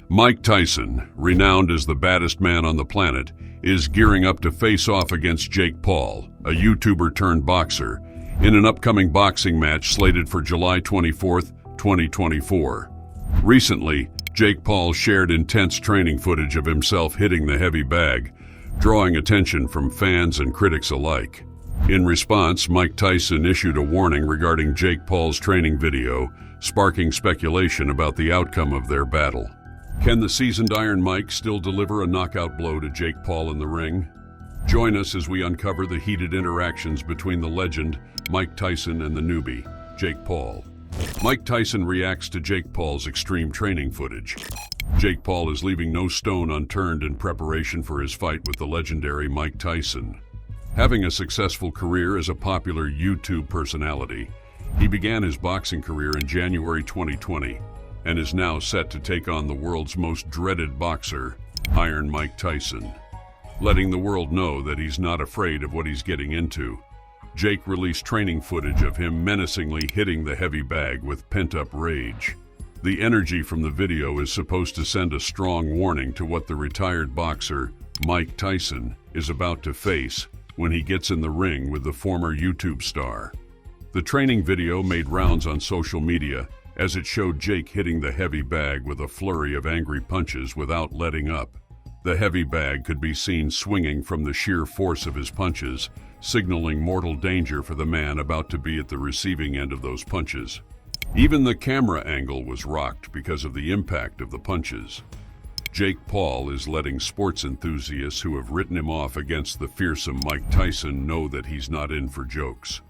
Mike Tyson, renowned as the baddest man on the planet, is gearing up to face off against Jake Paul, a YouTuber turned boxer, in an upcoming boxing match slated for July 24, 2024. Recently, Jake Paul shared intense training footage of himself hitting the heavy bag, drawing attention from fans and critics alike. In response, Mike Tyson issued a warning regarding Jake Paul's training video, sparking speculation about the outcome of their battle. Can the seasoned Iron Mike still deliver a knockout blow to Jake Paul in the ring? Join us as we uncover the heated interactions between the legend, Mike Tyson, and the newbie, Jake Paul. Mike Tyson reacts to Jake Paul's extreme training footage. Jake Paul is leaving no stone unturned in preparation for his fight with the legendary Mike Tyson. Having a successful career as a popular YouTube personality, he began his boxing career in January 2020 and is now set to take on the world's most dreaded boxer, Iron Mike Tyson. Letting the world know that he's not afraid of what he's getting into, Jake released training footage of him menacingly hitting the heavy bag with pent-up rage. The energy from the video is supposed to send a strong warning to what the retired boxer, Mike Tyson, is about to face when he gets in the ring with the former YouTube star. The training video made rounds on social media as it showed Jake hitting the heavy bag with a flurry of angry punches without letting up. The heavy bag could be seen swinging from the sheer force of his punches, signaling mortal danger for the man about to be at the receiving end of those punches. Even the camera angle was rocked because of the impact of the punches. Jake Paul is letting sports enthusiasts who have written him off against the fearsome Mike Tyson know that he's not in for jokes.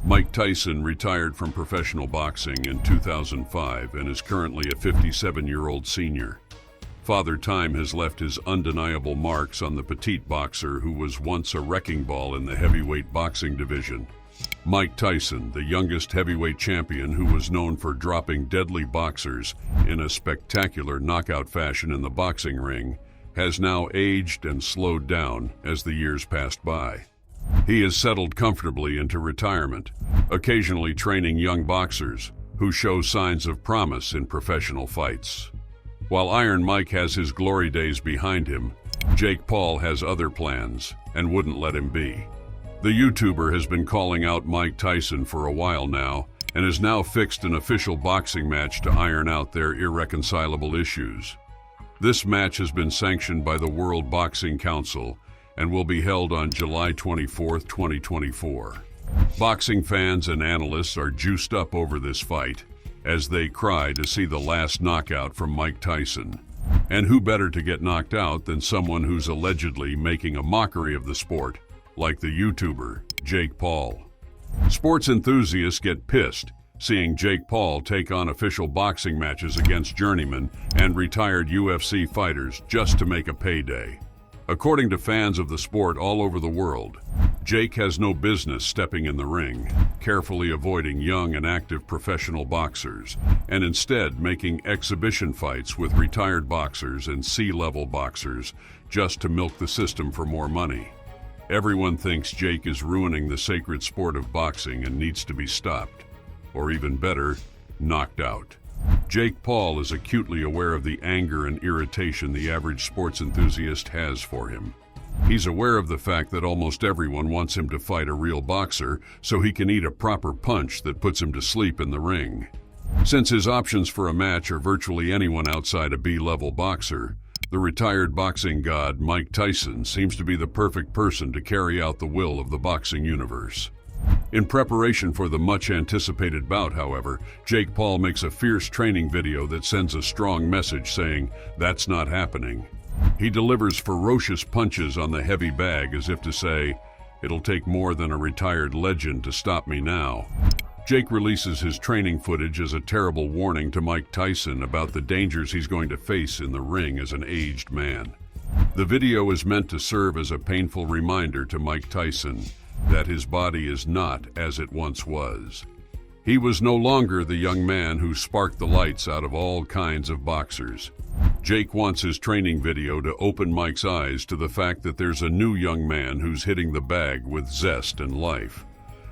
Mike Tyson retired from professional boxing in 2005 and is currently a 57-year-old senior. Father Time has left his undeniable marks on the petite boxer who was once a wrecking ball in the heavyweight boxing division. Mike Tyson, the youngest heavyweight champion who was known for dropping deadly boxers in a spectacular knockout fashion in the boxing ring, has now aged and slowed down as the years passed by. He has settled comfortably into retirement, occasionally training young boxers who show signs of promise in professional fights. While Iron Mike has his glory days behind him, Jake Paul has other plans and wouldn't let him be. The YouTuber has been calling out Mike Tyson for a while now and has now fixed an official boxing match to iron out their irreconcilable issues. This match has been sanctioned by the World Boxing Council and will be held on July 24, 2024. Boxing fans and analysts are juiced up over this fight as they cry to see the last knockout from Mike Tyson. And who better to get knocked out than someone who's allegedly making a mockery of the sport, like the YouTuber Jake Paul. Sports enthusiasts get pissed seeing Jake Paul take on official boxing matches against journeymen and retired UFC fighters just to make a payday. According to fans of the sport all over the world, Jake has no business stepping in the ring, carefully avoiding young and active professional boxers, and instead making exhibition fights with retired boxers and C-level boxers just to milk the system for more money. Everyone thinks Jake is ruining the sacred sport of boxing and needs to be stopped, or even better, knocked out. Jake Paul is acutely aware of the anger and irritation the average sports enthusiast has for him. He's aware of the fact that almost everyone wants him to fight a real boxer so he can eat a proper punch that puts him to sleep in the ring. Since his options for a match are virtually anyone outside a B-level boxer, the retired boxing god Mike Tyson seems to be the perfect person to carry out the will of the boxing universe. In preparation for the much-anticipated bout, however, Jake Paul makes a fierce training video that sends a strong message saying, "That's not happening." He delivers ferocious punches on the heavy bag as if to say, "It'll take more than a retired legend to stop me now." Jake releases his training footage as a terrible warning to Mike Tyson about the dangers he's going to face in the ring as an aged man. The video is meant to serve as a painful reminder to Mike Tyson that his body is not as it once was. He was no longer the young man who sparked the lights out of all kinds of boxers. Jake wants his training video to open Mike's eyes to the fact that there's a new young man who's hitting the bag with zest and life.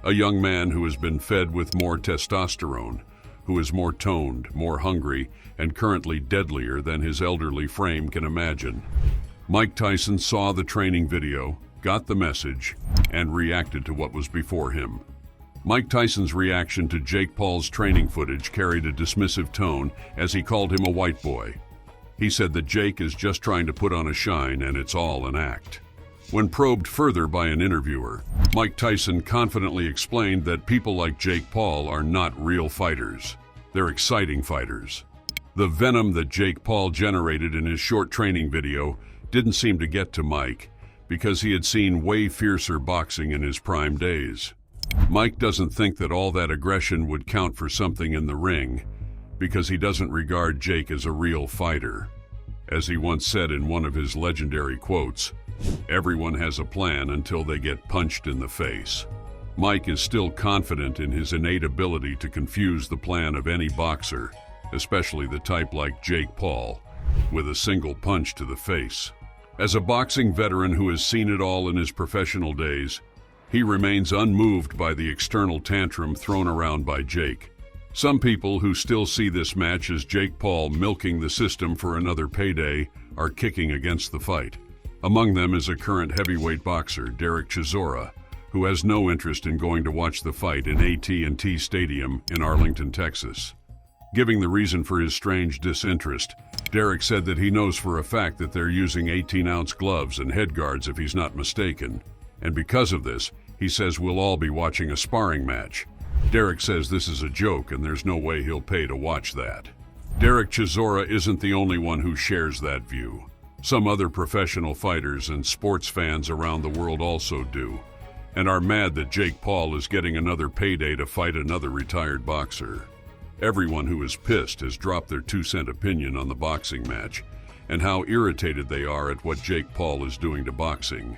A young man who has been fed with more testosterone, who is more toned, more hungry, and currently deadlier than his elderly frame can imagine. Mike Tyson saw the training video, got the message, and reacted to what was before him. Mike Tyson's reaction to Jake Paul's training footage carried a dismissive tone as he called him a white boy. He said that Jake is just trying to put on a shine and it's all an act. When probed further by an interviewer, Mike Tyson confidently explained that people like Jake Paul are not real fighters. They're exciting fighters. The venom that Jake Paul generated in his short training video didn't seem to get to Mike because he had seen way fiercer boxing in his prime days. Mike doesn't think that all that aggression would count for something in the ring because he doesn't regard Jake as a real fighter. As he once said in one of his legendary quotes, "Everyone has a plan until they get punched in the face." Mike is still confident in his innate ability to confuse the plan of any boxer, especially the type like Jake Paul, with a single punch to the face. As a boxing veteran who has seen it all in his professional days, he remains unmoved by the external tantrum thrown around by Jake. Some people who still see this match as Jake Paul milking the system for another payday are kicking against the fight. Among them is a current heavyweight boxer, Derek Chisora, who has no interest in going to watch the fight in AT&T Stadium in Arlington, Texas. Giving the reason for his strange disinterest, Derek said that he knows for a fact that they're using 18-ounce gloves and head guards if he's not mistaken. And because of this, he says we'll all be watching a sparring match. Derek says this is a joke and there's no way he'll pay to watch that. Derek Chisora isn't the only one who shares that view. Some other professional fighters and sports fans around the world also do, and are mad that Jake Paul is getting another payday to fight another retired boxer. Everyone who is pissed has dropped their 2-cent opinion on the boxing match and how irritated they are at what Jake Paul is doing to boxing.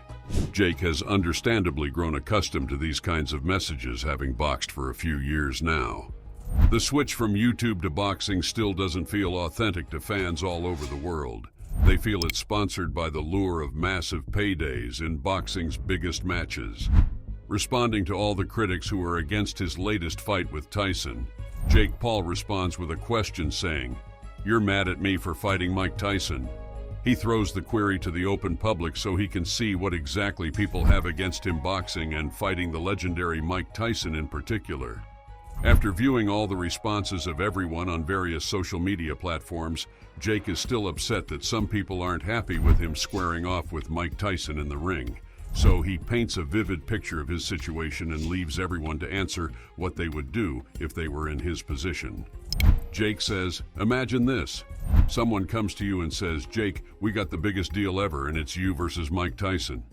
Jake has understandably grown accustomed to these kinds of messages, having boxed for a few years now. The switch from YouTube to boxing still doesn't feel authentic to fans all over the world. They feel it's sponsored by the lure of massive paydays in boxing's biggest matches. Responding to all the critics who are against his latest fight with Tyson, Jake Paul responds with a question saying, "You're mad at me for fighting Mike Tyson?" He throws the query to the open public so he can see what exactly people have against him boxing and fighting the legendary Mike Tyson in particular. After viewing all the responses of everyone on various social media platforms, Jake is still upset that some people aren't happy with him squaring off with Mike Tyson in the ring. So he paints a vivid picture of his situation and leaves everyone to answer what they would do if they were in his position. Jake says, "Imagine this. Someone comes to you and says, 'Jake, we got the biggest deal ever and it's you versus Mike Tyson.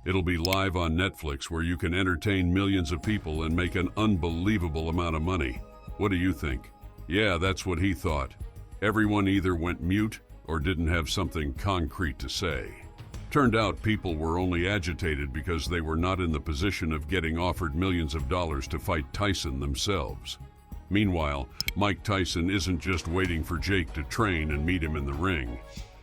It'll be live on Netflix where you can entertain millions of people and make an unbelievable amount of money. What do you think?'" Yeah, that's what he thought. Everyone either went mute or didn't have something concrete to say. Turned out people were only agitated because they were not in the position of getting offered millions of dollars to fight Tyson themselves. Meanwhile, Mike Tyson isn't just waiting for Jake to train and meet him in the ring.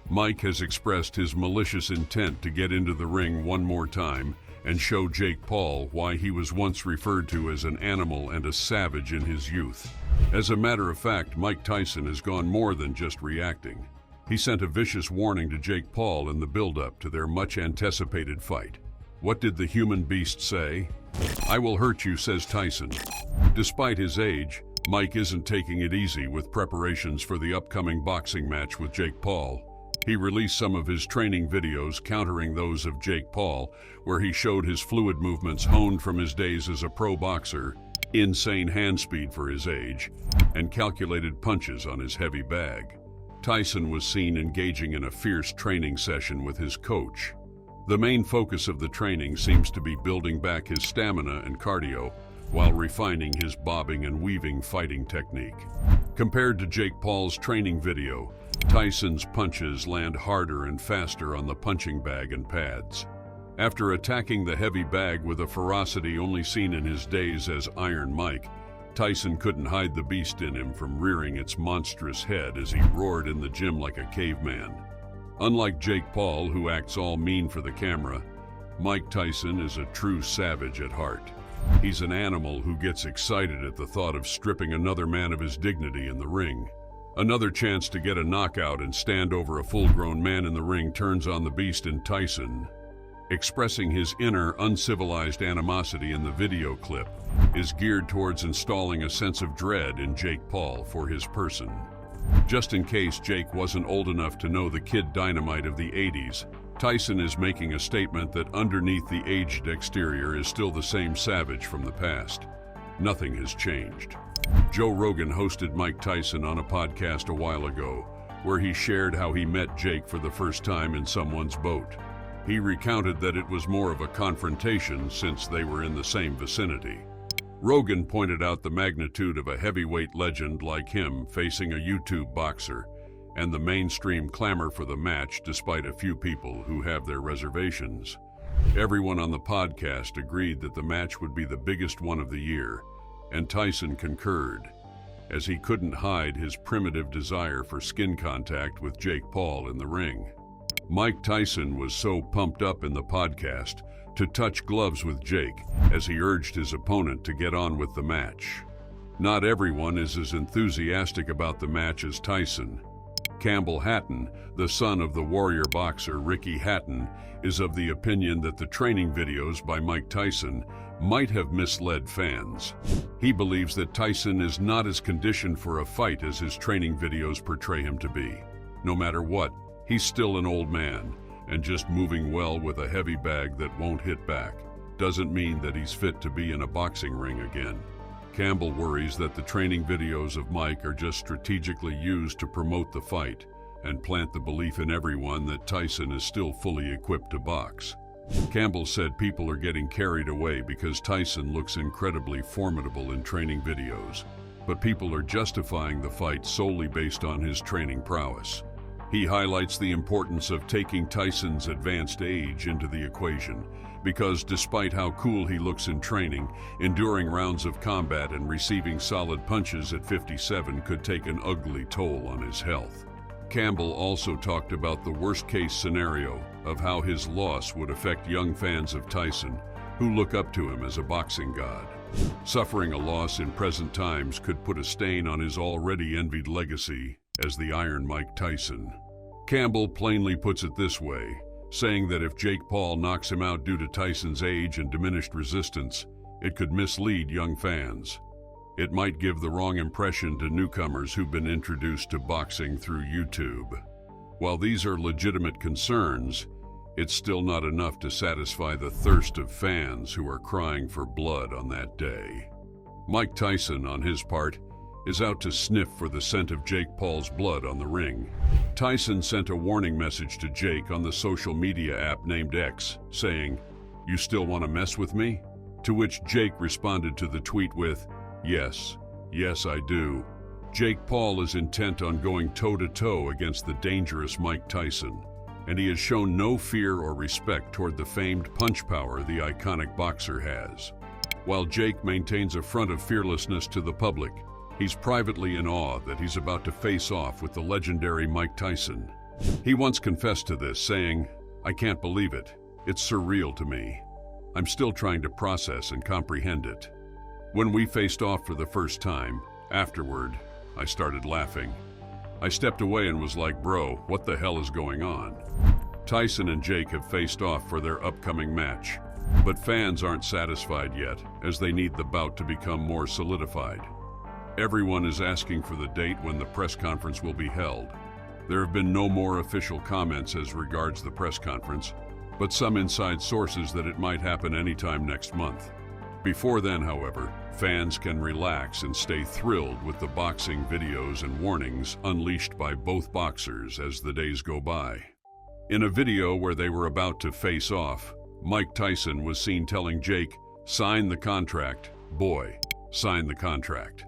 Mike has expressed his malicious intent to get into the ring one more time and show Jake Paul why he was once referred to as an animal and a savage in his youth. As a matter of fact, Mike Tyson has gone more than just reacting. He sent a vicious warning to Jake Paul in the build-up to their much-anticipated fight. What did the human beast say? "I will hurt you," says Tyson. Despite his age, Mike isn't taking it easy with preparations for the upcoming boxing match with Jake Paul. He released some of his training videos countering those of Jake Paul, where he showed his fluid movements honed from his days as a pro boxer, insane hand speed for his age, and calculated punches on his heavy bag. Tyson was seen engaging in a fierce training session with his coach. The main focus of the training seems to be building back his stamina and cardio while refining his bobbing and weaving fighting technique. Compared to Jake Paul's training video, Tyson's punches land harder and faster on the punching bag and pads. After attacking the heavy bag with a ferocity only seen in his days as Iron Mike, Tyson couldn't hide the beast in him from rearing its monstrous head as he roared in the gym like a caveman. Unlike Jake Paul, who acts all mean for the camera, Mike Tyson is a true savage at heart. He's an animal who gets excited at the thought of stripping another man of his dignity in the ring. Another chance to get a knockout and stand over a full-grown man in the ring turns on the beast in Tyson. Expressing his inner, uncivilized animosity in the video clip is geared towards installing a sense of dread in Jake Paul for his person. Just in case Jake wasn't old enough to know the Kid Dynamite of the 80s, Tyson is making a statement that underneath the aged exterior is still the same savage from the past. Nothing has changed. Joe Rogan hosted Mike Tyson on a podcast a while ago, where he shared how he met Jake for the first time in someone's boat. He recounted that it was more of a confrontation since they were in the same vicinity. Rogan pointed out the magnitude of a heavyweight legend like him facing a YouTube boxer, and the mainstream clamor for the match despite a few people who have their reservations. Everyone on the podcast agreed that the match would be the biggest one of the year, and Tyson concurred, as he couldn't hide his primitive desire for skin contact with Jake Paul in the ring. Mike Tyson was so pumped up in the podcast to touch gloves with Jake as he urged his opponent to get on with the match. Not everyone is as enthusiastic about the match as Tyson. Campbell Hatton, the son of the warrior boxer Ricky Hatton, is of the opinion that the training videos by Mike Tyson might have misled fans. He believes that Tyson is not as conditioned for a fight as his training videos portray him to be. No matter what, he's still an old man, and just moving well with a heavy bag that won't hit back doesn't mean that he's fit to be in a boxing ring again. Campbell worries that the training videos of Mike are just strategically used to promote the fight and plant the belief in everyone that Tyson is still fully equipped to box. Campbell said people are getting carried away because Tyson looks incredibly formidable in training videos, but people are justifying the fight solely based on his training prowess. He highlights the importance of taking Tyson's advanced age into the equation, because despite how cool he looks in training, enduring rounds of combat and receiving solid punches at 57 could take an ugly toll on his health. Campbell also talked about the worst-case scenario of how his loss would affect young fans of Tyson, who look up to him as a boxing god. Suffering a loss in present times could put a stain on his already envied legacy as the Iron Mike Tyson. Campbell plainly puts it this way, saying that if Jake Paul knocks him out due to Tyson's age and diminished resistance, it could mislead young fans. It might give the wrong impression to newcomers who've been introduced to boxing through YouTube. While these are legitimate concerns, it's still not enough to satisfy the thirst of fans who are crying for blood on that day. Mike Tyson, on his part, is out to sniff for the scent of Jake Paul's blood on the ring. Tyson sent a warning message to Jake on the social media app named X, saying, "You still want to mess with me?" To which Jake responded to the tweet with, "Yes, I do." Jake Paul is intent on going toe-to-toe against the dangerous Mike Tyson, and he has shown no fear or respect toward the famed punch power the iconic boxer has. While Jake maintains a front of fearlessness to the public, he's privately in awe that he's about to face off with the legendary Mike Tyson. He once confessed to this, saying, "I can't believe it. It's surreal to me. I'm still trying to process and comprehend it." When we faced off for the first time, afterward, I started laughing. I stepped away and was like, "Bro, what the hell is going on?" Tyson and Jake have faced off for their upcoming match, but fans aren't satisfied yet, as they need the bout to become more solidified. Everyone is asking for the date when the press conference will be held. There have been no more official comments as regards the press conference, but some inside sources that it might happen anytime next month. Before then, however, fans can relax and stay thrilled with the boxing videos and warnings unleashed by both boxers as the days go by. In a video where they were about to face off, Mike Tyson was seen telling Jake, "Sign the contract, boy, sign the contract."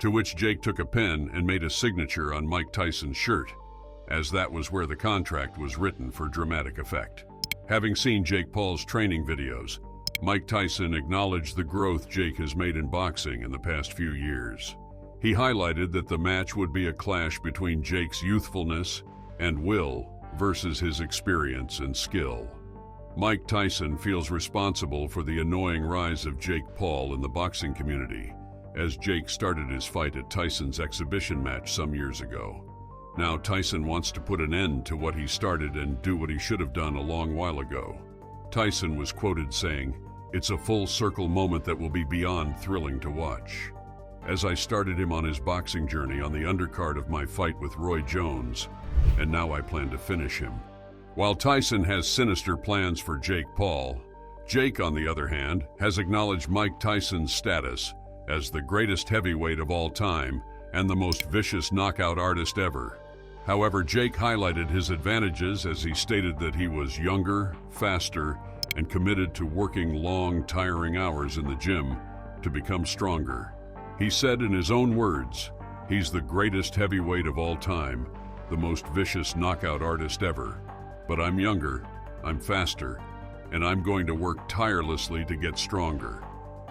To which Jake took a pen and made a signature on Mike Tyson's shirt, as that was where the contract was written for dramatic effect. Having seen Jake Paul's training videos, Mike Tyson acknowledged the growth Jake has made in boxing in the past few years. He highlighted that the match would be a clash between Jake's youthfulness and will versus his experience and skill. Mike Tyson feels responsible for the annoying rise of Jake Paul in the boxing community, as Jake started his fight at Tyson's exhibition match some years ago. Now Tyson wants to put an end to what he started and do what he should have done a long while ago. Tyson was quoted saying, "It's a full circle moment that will be beyond thrilling to watch. As I started him on his boxing journey on the undercard of my fight with Roy Jones, and now I plan to finish him." While Tyson has sinister plans for Jake Paul, Jake, on the other hand, has acknowledged Mike Tyson's status as the greatest heavyweight of all time and the most vicious knockout artist ever. However, Jake highlighted his advantages as he stated that he was younger, faster, and committed to working long, tiring hours in the gym to become stronger. He said in his own words, "He's the greatest heavyweight of all time, the most vicious knockout artist ever. But I'm younger, I'm faster, and I'm going to work tirelessly to get stronger."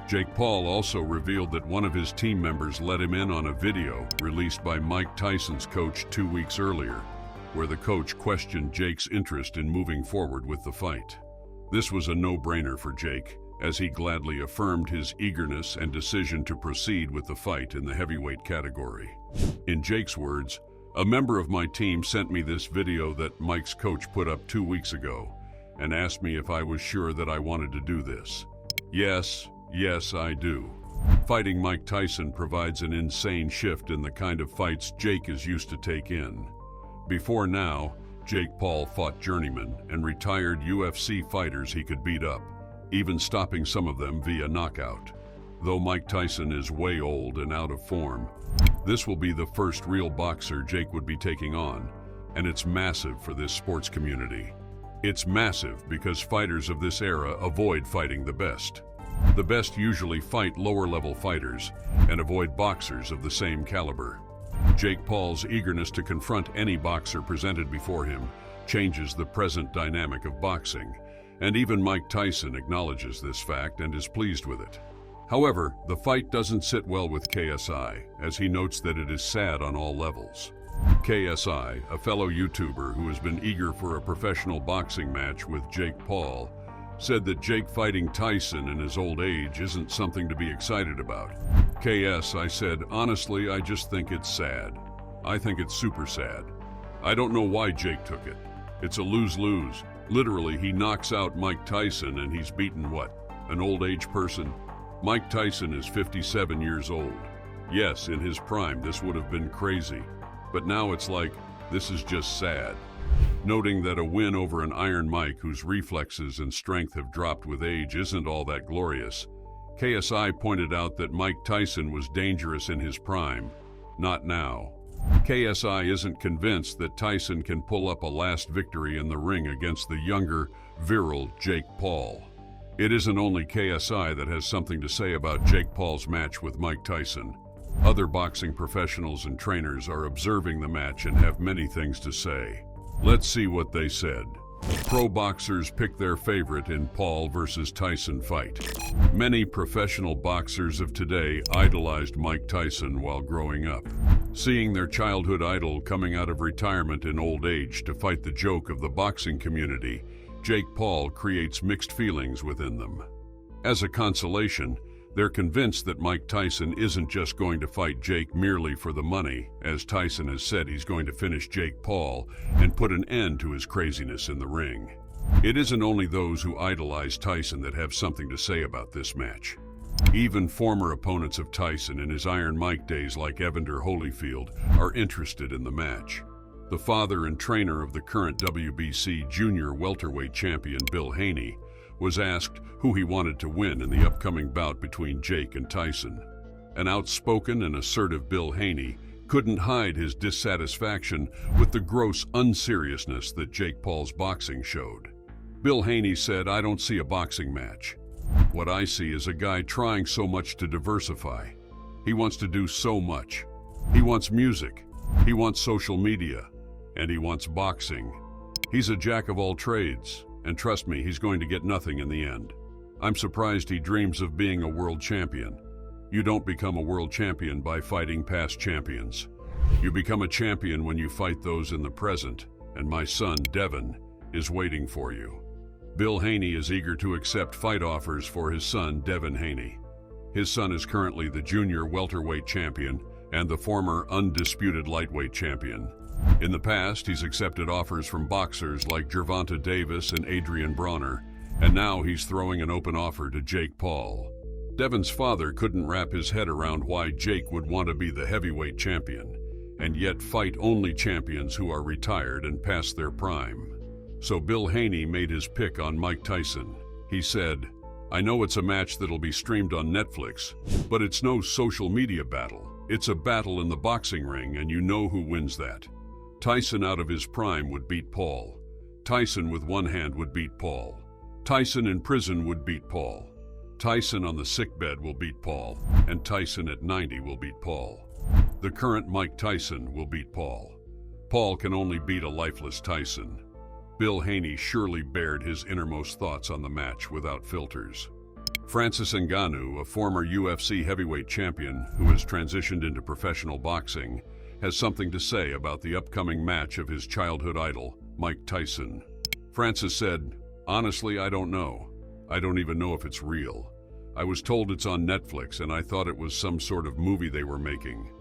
Jake Paul also revealed that one of his team members let him in on a video released by Mike Tyson's coach 2 weeks earlier, where the coach questioned Jake's interest in moving forward with the fight. This was a no-brainer for Jake, as he gladly affirmed his eagerness and decision to proceed with the fight in the heavyweight category. In Jake's words, "A member of my team sent me this video that Mike's coach put up 2 weeks ago and asked me if I was sure that I wanted to do this. Yes, I do." Fighting Mike Tyson provides an insane shift in the kind of fights Jake is used to take in. Before now, Jake Paul fought journeymen and retired UFC fighters he could beat up, even stopping some of them via knockout. Though Mike Tyson is way old and out of form, this will be the first real boxer Jake would be taking on, and it's massive for this sports community. It's massive because fighters of this era avoid fighting the best. The best usually fight lower-level fighters and avoid boxers of the same caliber. Jake Paul's eagerness to confront any boxer presented before him changes the present dynamic of boxing, and even Mike Tyson acknowledges this fact and is pleased with it. However, the fight doesn't sit well with KSI, as he notes that it is sad on all levels. KSI, a fellow YouTuber who has been eager for a professional boxing match with Jake Paul, said that Jake fighting Tyson in his old age isn't something to be excited about. "KS, I said, honestly, I just think it's sad. I think it's super sad. I don't know why Jake took it. It's a lose-lose. Literally, he knocks out Mike Tyson and he's beaten what? An old age person? Mike Tyson is 57 years old. Yes, in his prime, this would have been crazy. But now it's like, this is just sad." Noting that a win over an Iron Mike whose reflexes and strength have dropped with age isn't all that glorious, KSI pointed out that Mike Tyson was dangerous in his prime, not now. KSI isn't convinced that Tyson can pull up a last victory in the ring against the younger, virile Jake Paul. It isn't only KSI that has something to say about Jake Paul's match with Mike Tyson. Other boxing professionals and trainers are observing the match and have many things to say. Let's see what they said. Pro boxers pick their favorite in Paul versus Tyson fight. Many professional boxers of today idolized Mike Tyson while growing up. Seeing their childhood idol coming out of retirement in old age to fight the joke of the boxing community, Jake Paul creates mixed feelings within them. As a consolation, they're convinced that Mike Tyson isn't just going to fight Jake merely for the money, as Tyson has said he's going to finish Jake Paul and put an end to his craziness in the ring. It isn't only those who idolize Tyson that have something to say about this match. Even former opponents of Tyson in his Iron Mike days like Evander Holyfield are interested in the match. The father and trainer of the current WBC junior welterweight champion Bill Haney was asked who he wanted to win in the upcoming bout between Jake and Tyson. An outspoken and assertive Bill Haney couldn't hide his dissatisfaction with the gross unseriousness that Jake Paul's boxing showed. Bill Haney said, "I don't see a boxing match. What I see is a guy trying so much to diversify. He wants to do so much. He wants music, he wants social media, and he wants boxing. He's a jack of all trades. And trust me, he's going to get nothing in the end. I'm surprised he dreams of being a world champion. You don't become a world champion by fighting past champions. You become a champion when you fight those in the present, and my son, Devin, is waiting for you." Bill Haney is eager to accept fight offers for his son, Devin Haney. His son is currently the junior welterweight champion and the former undisputed lightweight champion. In the past, he's accepted offers from boxers like Gervonta Davis and Adrian Bronner, and now he's throwing an open offer to Jake Paul. Devin's father couldn't wrap his head around why Jake would want to be the heavyweight champion, and yet fight only champions who are retired and past their prime. So Bill Haney made his pick on Mike Tyson. He said, "I know it's a match that'll be streamed on Netflix, but it's no social media battle. It's a battle in the boxing ring, and you know who wins that. Tyson out of his prime would beat Paul. Tyson with one hand would beat Paul. Tyson in prison would beat Paul. Tyson on the sickbed will beat Paul, and Tyson at 90 will beat Paul. The current Mike Tyson will beat Paul. Paul can only beat a lifeless Tyson." Bill Haney surely bared his innermost thoughts on the match without filters. Francis Ngannou, a former UFC heavyweight champion who has transitioned into professional boxing, has something to say about the upcoming match of his childhood idol, Mike Tyson. Francis said, "Honestly, I don't know. I don't even know if it's real. I was told it's on Netflix and I thought it was some sort of movie they were making.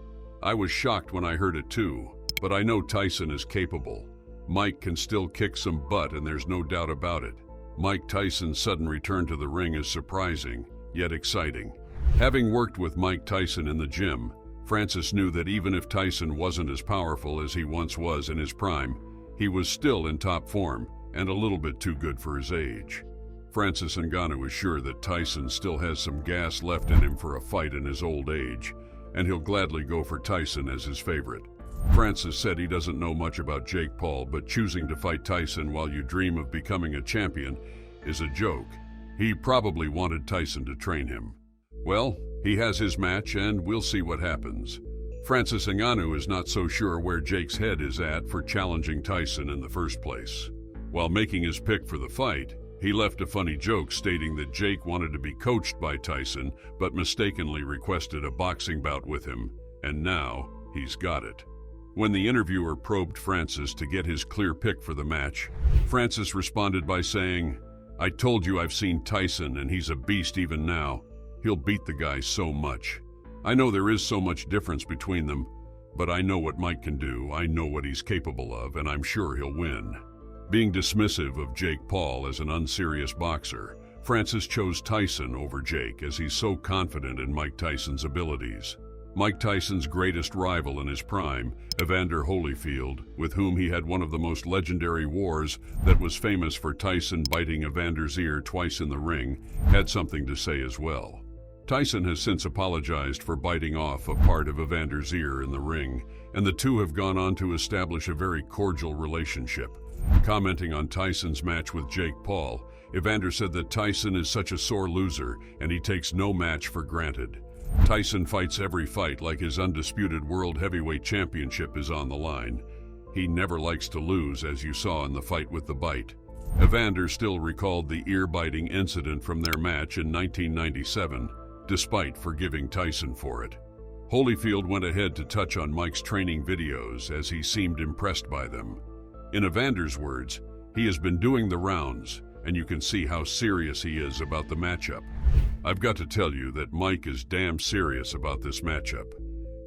I was shocked when I heard it too, but I know Tyson is capable. Mike can still kick some butt and there's no doubt about it." Mike Tyson's sudden return to the ring is surprising, yet exciting. Having worked with Mike Tyson in the gym, Francis knew that even if Tyson wasn't as powerful as he once was in his prime, he was still in top form and a little bit too good for his age. Francis Ngannou is sure that Tyson still has some gas left in him for a fight in his old age, and he'll gladly go for Tyson as his favorite. Francis said he doesn't know much about Jake Paul, but choosing to fight Tyson while you dream of becoming a champion is a joke. He probably wanted Tyson to train him. Well, he has his match and we'll see what happens. Francis Ngannou is not so sure where Jake's head is at for challenging Tyson in the first place. While making his pick for the fight, he left a funny joke stating that Jake wanted to be coached by Tyson, but mistakenly requested a boxing bout with him, and now he's got it. When the interviewer probed Francis to get his clear pick for the match, Francis responded by saying, "I told you I've seen Tyson and he's a beast even now. He'll beat the guy so much. I know there is so much difference between them, but I know what Mike can do, I know what he's capable of, and I'm sure he'll win." Being dismissive of Jake Paul as an unserious boxer, Francis chose Tyson over Jake as he's so confident in Mike Tyson's abilities. Mike Tyson's greatest rival in his prime, Evander Holyfield, with whom he had one of the most legendary wars that was famous for Tyson biting Evander's ear twice in the ring, had something to say as well. Tyson has since apologized for biting off a part of Evander's ear in the ring, and the two have gone on to establish a very cordial relationship. Commenting on Tyson's match with Jake Paul, Evander said that Tyson is such a sore loser and he takes no match for granted. Tyson fights every fight like his undisputed World Heavyweight Championship is on the line. He never likes to lose, as you saw in the fight with the bite. Evander still recalled the ear-biting incident from their match in 1997, despite forgiving Tyson for it. Holyfield went ahead to touch on Mike's training videos as he seemed impressed by them. In Evander's words, he has been doing the rounds, and you can see how serious he is about the matchup. "I've got to tell you that Mike is damn serious about this matchup.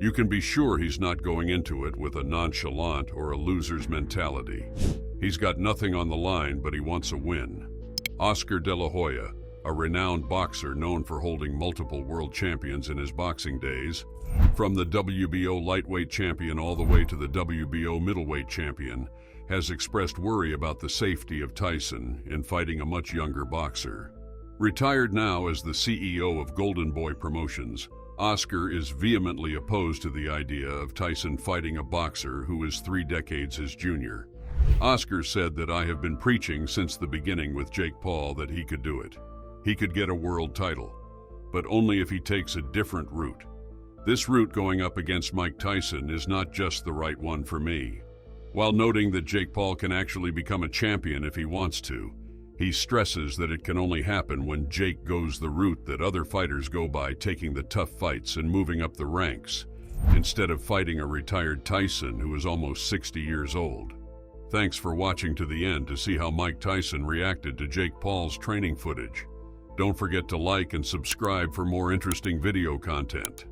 You can be sure he's not going into it with a nonchalant or a loser's mentality. He's got nothing on the line, but he wants a win." Oscar De La Hoya, a renowned boxer known for holding multiple world champions in his boxing days, from the WBO lightweight champion all the way to the WBO middleweight champion, has expressed worry about the safety of Tyson in fighting a much younger boxer. Retired now as the CEO of Golden Boy Promotions, Oscar is vehemently opposed to the idea of Tyson fighting a boxer who is 3 decades his junior. Oscar said that "I have been preaching since the beginning with Jake Paul that he could do it. He could get a world title, but only if he takes a different route. This route going up against Mike Tyson is not just the right one for me." While noting that Jake Paul can actually become a champion if he wants to, he stresses that it can only happen when Jake goes the route that other fighters go by, taking the tough fights and moving up the ranks, instead of fighting a retired Tyson who is almost 60 years old. Thanks for watching to the end to see how Mike Tyson reacted to Jake Paul's training footage. Don't forget to like and subscribe for more interesting video content.